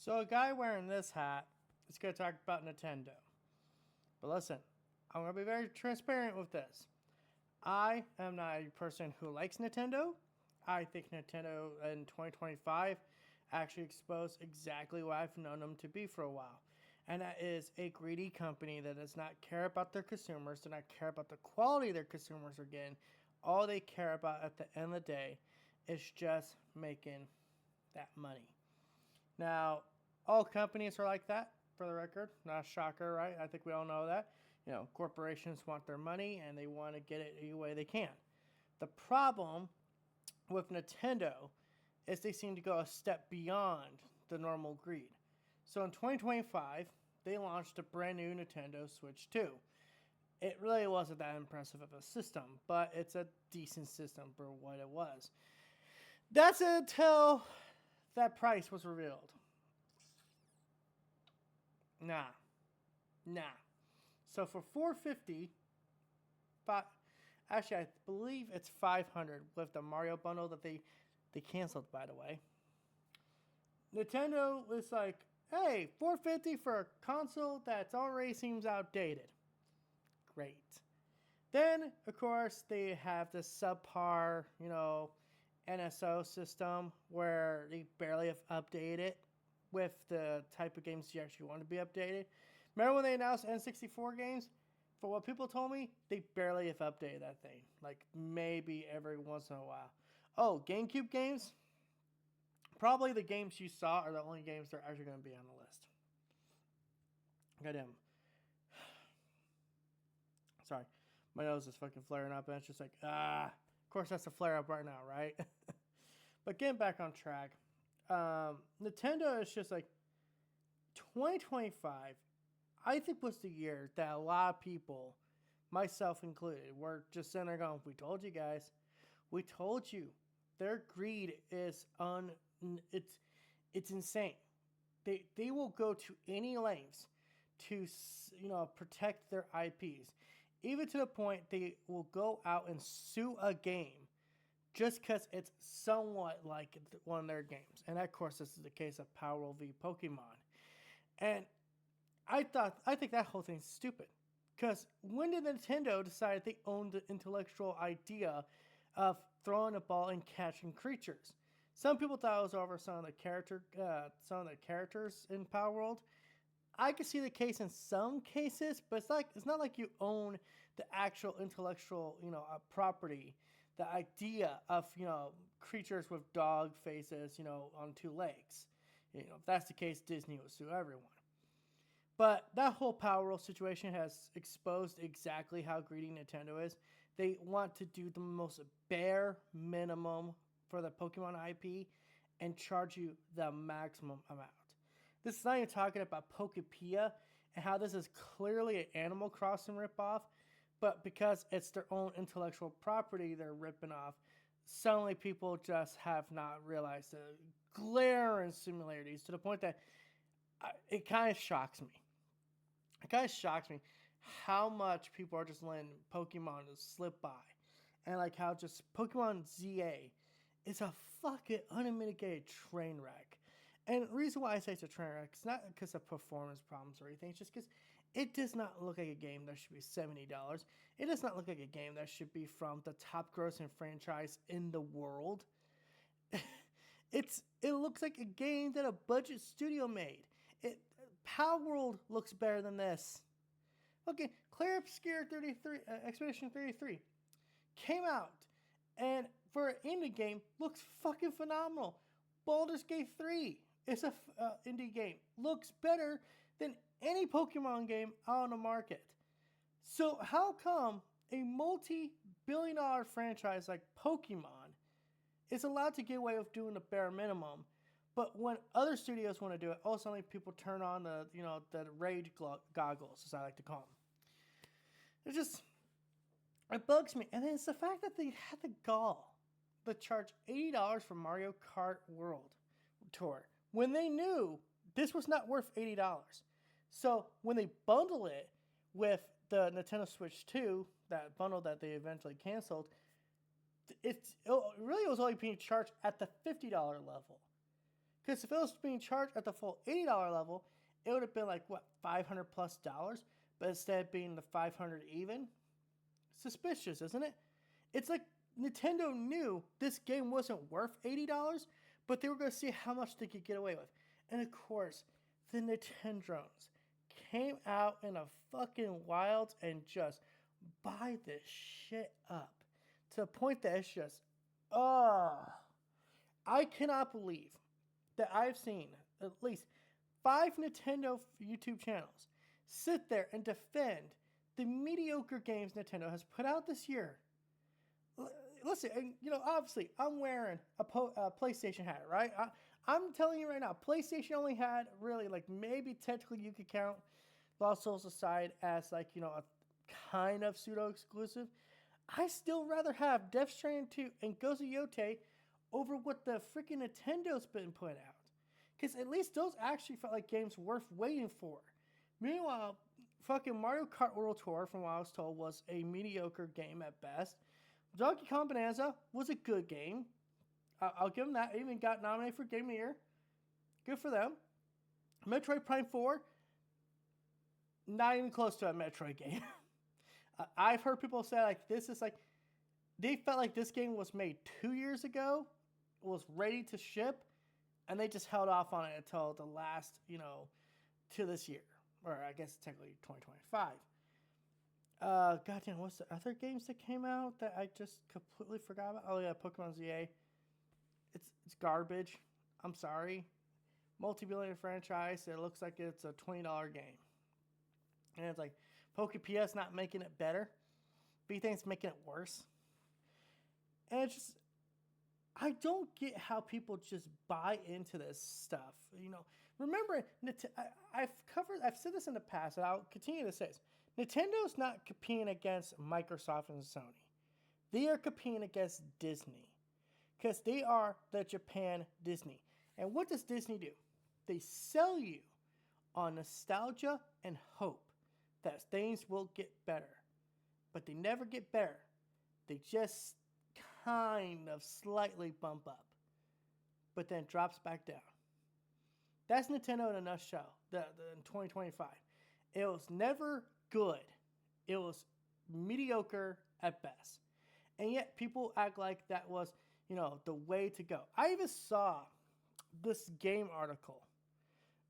So a guy wearing this hat is going to talk about Nintendo. But listen, I'm going to be very transparent with this. I am not a person who likes Nintendo. I think Nintendo in 2025 actually exposed exactly what I've known them to be for a while. And that is a greedy company that does not care about their consumers, does not care about the quality their consumers are getting. All they care about at the end of the day is just making that money. Now, all companies are like that, for the record. Not a shocker, right? I think we all know that. Corporations want their money and they want to get it any way they can. The problem with Nintendo is they seem to go a step beyond the normal greed. So in 2025, they launched a brand new Nintendo Switch 2. It really wasn't that impressive of a system, but it's a decent system for what it was. That's until that price was revealed. Nah. So for $450, actually I believe it's $500 with the Mario bundle that they canceled, by the way. Nintendo was like, hey, $450 for a console that's already seems outdated. Great. Then, of course, they have the subpar, NSO system where they barely have updated with the type of games you actually want to be updated. Remember when they announced N64 games? For what people told me, they barely have updated that thing. Like maybe every once in a while. Oh, GameCube games? Probably the games you saw are the only games that are actually going to be on the list. Goddamn. Sorry. My nose is fucking flaring up and it's just like, Of course that's a flare up right now, right? But getting back on track. Nintendo is just like 2025, I think was the year that a lot of people, myself included, were just sitting there going, we told you guys. We told you. Their greed is it's insane. They will go to any lengths to protect their IPs. Even to the point they will go out and sue a game just because it's somewhat like one of their games. And of course, this is the case of Power v Pokemon. And I think that whole thing's stupid. Because when did Nintendo decide they owned the intellectual idea of throwing a ball and catching creatures? Some people thought it was over some of the characters in Power World. I could see the case in some cases, but it's not like you own the actual intellectual property, the idea of creatures with dog faces on two legs. If that's the case, Disney will sue everyone. But that whole Power World situation has exposed exactly how greedy Nintendo is. They want to do the most bare minimum for the Pokemon IP and charge you the maximum amount. This is not even talking about Pokepia and how this is clearly an Animal Crossing ripoff, but because it's their own intellectual property they're ripping off, suddenly people just have not realized the glaring similarities to the point that it kind of shocks me. It kind of shocks me how much people are just letting Pokemon just slip by. And like how just Pokemon ZA is a fucking unmitigated train wreck. And the reason why I say it's a train wreck is not because of performance problems or anything. It's just because it does not look like a game that should be $70. It does not look like a game that should be from the top grossing franchise in the world. It looks like a game that a budget studio made. Power World looks better than this. Okay, Clear Obscure 33, Expedition 33 came out, and for an indie game, looks fucking phenomenal. Baldur's Gate 3 is a indie game. Looks better than any Pokemon game out on the market. So how come a multi-billion-dollar franchise like Pokemon is allowed to get away with doing the bare minimum, but when other studios want to do it, all of a sudden people turn on the rage goggles, as I like to call them. It bugs me. And then it's the fact that they had the gall to charge $80 for Mario Kart World Tour when they knew this was not worth $80. So when they bundle it with the Nintendo Switch 2, that bundle that they eventually canceled, it really was only being charged at the $50 level. Because if it was being charged at the full $80 level, it would have been like, what, $500 plus dollars? But instead of being the 500 even, suspicious, isn't it? It's like Nintendo knew this game wasn't worth $80, but they were going to see how much they could get away with. And of course, the Nintendrons came out in a fucking wilds and just buy this shit up to the point that it's just, I cannot believe that I've seen at least 5 Nintendo YouTube channels sit there and defend the mediocre games Nintendo has put out this year. Listen, obviously, I'm wearing a PlayStation hat, right? I'm telling you right now, PlayStation only had really, like, maybe technically you could count Lost Souls aside as, like, a kind of pseudo-exclusive. I still rather have Death Stranding 2 and Ghost of Yote over what the freaking Nintendo's been putting out. Because at least those actually felt like games worth waiting for. Meanwhile, fucking Mario Kart World Tour, from what I was told, was a mediocre game at best. Donkey Kong Bonanza was a good game. I'll give them that. It even got nominated for Game of the Year. Good for them. Metroid Prime 4, not even close to a Metroid game. I've heard people say, like, this is like, they felt like this game was made 2 years ago, was ready to ship, and they just held off on it until the last, to this year. Or I guess technically 2025. Goddamn, what's the other games that came out that I just completely forgot about? Oh yeah, Pokemon ZA. It's garbage. I'm sorry. Multi-billion franchise. It looks like it's a $20 game. And it's like, PokePS not making it better. B-Thing's making it worse. And it's just, I don't get how people just buy into this stuff. Remember, I've said this in the past, and I'll continue to say this. Nintendo's not competing against Microsoft and Sony. They are competing against Disney. Because they are the Japan Disney. And what does Disney do? They sell you on nostalgia and hope that things will get better. But they never get better. They just kind of slightly bump up. But then drops back down. That's Nintendo in a nutshell in 2025. It was never good. It was mediocre at best. And yet people act like that was, the way to go. I even saw this game article.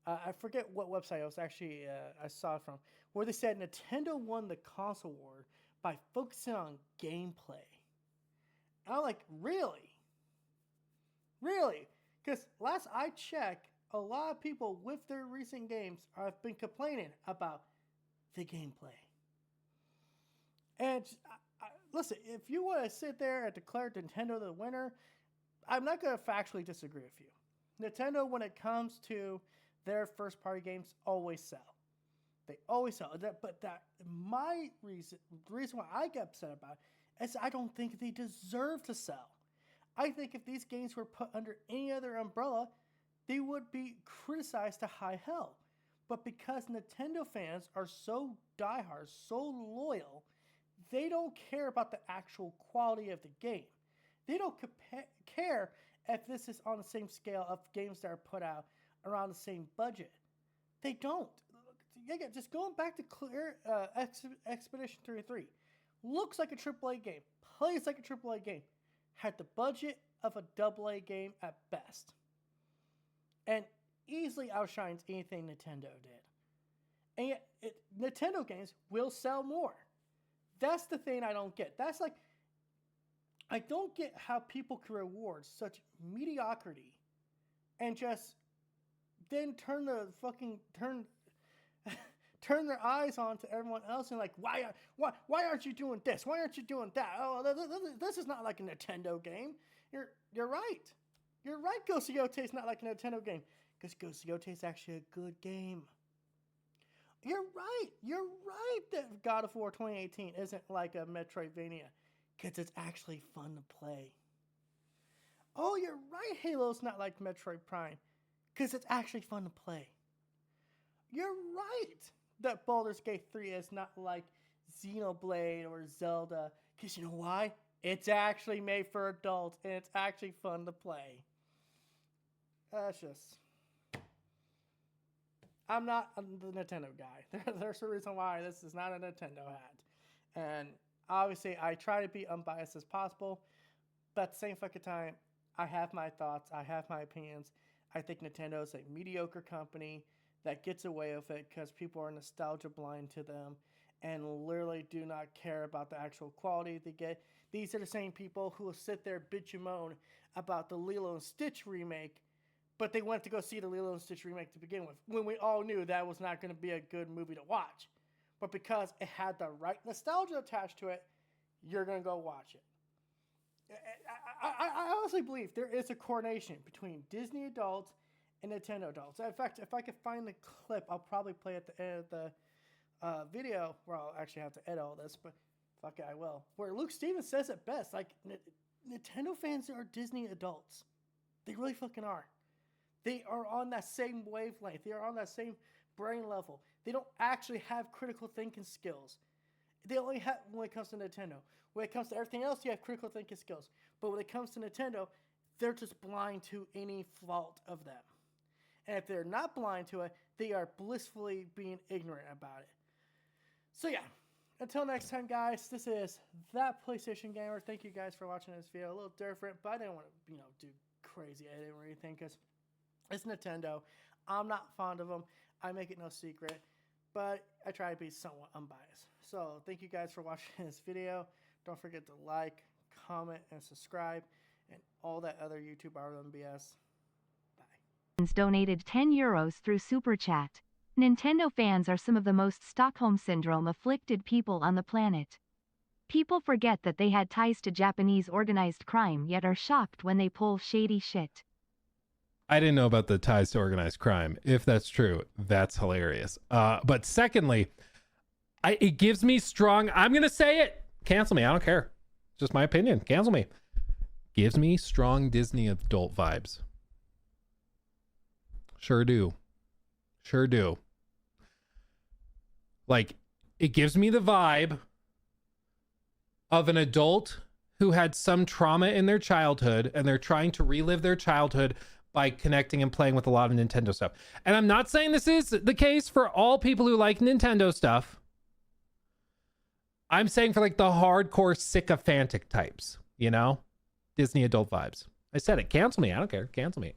I forget what website it was actually I saw it from, where they said Nintendo won the console war by focusing on gameplay. And I'm like, really? Really? Because last I checked, a lot of people with their recent games have been complaining about the gameplay. And listen, if you want to sit there and declare Nintendo the winner, I'm not going to factually disagree with you. Nintendo, when it comes to their first-party games, always sell. They always sell. But the reason why I get upset about it is I don't think they deserve to sell. I think if these games were put under any other umbrella, they would be criticized to high hell. But because Nintendo fans are so diehard, so loyal, they don't care about the actual quality of the game. They don't care if this is on the same scale of games that are put out around the same budget. They don't. Just going back to Expedition 33. Looks like a AAA game. Plays like a AAA game. Had the budget of a AA game at best. And easily outshines anything Nintendo did. And yet, Nintendo games will sell more. That's the thing I don't get. That's like, I don't get how people can reward such mediocrity and just then turn their eyes on to everyone else and like, why aren't you doing this? Why aren't you doing that? Oh, this is not like a Nintendo game. You're right. You're right, Ghost of Yote is not like a Nintendo game. Because Ghost of Yote is actually a good game. You're right. You're right that God of War 2018 isn't like a Metroidvania. Because it's actually fun to play. Oh, you're right, Halo's not like Metroid Prime. Because it's actually fun to play. You're right that Baldur's Gate 3 is not like Xenoblade or Zelda. Because you know why? It's actually made for adults and it's actually fun to play. That's just. I'm not the Nintendo guy. There's a reason why this is not a Nintendo hat. And obviously, I try to be unbiased as possible. But at the same fucking time, I have my thoughts. I have my opinions. I think Nintendo is a mediocre company that gets away with it because people are nostalgia blind to them and literally do not care about the actual quality they get. These are the same people who will sit there bitch and moan about the Lilo and Stitch remake, but they went to go see the Lilo and Stitch remake to begin with, when we all knew that was not going to be a good movie to watch. But because it had the right nostalgia attached to it, you're going to go watch it. I honestly believe there is a coordination between Disney adults and Nintendo adults. In fact, if I could find the clip, I'll probably play at the end of the video, where I'll actually have to edit all this, but fuck it, I will. Where Luke Stevens says it best, like, Nintendo fans are Disney adults. They really fucking are. They are on that same wavelength. They are on that same brain level. They don't actually have critical thinking skills. They only have, when it comes to Nintendo. When it comes to everything else, you have critical thinking skills. But when it comes to Nintendo, they're just blind to any fault of them. And if they're not blind to it, they are blissfully being ignorant about it. So yeah, until next time, guys, this is That PlayStation Gamer. Thank you guys for watching this video. A little different, but I didn't want to, do crazy editing or anything because it's Nintendo. I'm not fond of them. I make it no secret, but I try to be somewhat unbiased. So thank you guys for watching this video. Don't forget to like, comment, and subscribe, and all that other YouTube RMBS. Bye. Donated €10 through Super Chat. Nintendo fans are some of the most Stockholm Syndrome afflicted people on the planet. People forget that they had ties to Japanese organized crime, yet are shocked when they pull shady shit. I didn't know about the ties to organized crime. If that's true, that's hilarious. But secondly, it gives me strong, I'm going to say it. Cancel me. I don't care. Just my opinion. Cancel me. Gives me strong Disney adult vibes. Sure do. Sure do. Like, it gives me the vibe of an adult who had some trauma in their childhood and they're trying to relive their childhood by connecting and playing with a lot of Nintendo stuff. And I'm not saying this is the case for all people who like Nintendo stuff. I'm saying for like the hardcore sycophantic types, Disney adult vibes. I said it. Cancel me. I don't care. Cancel me.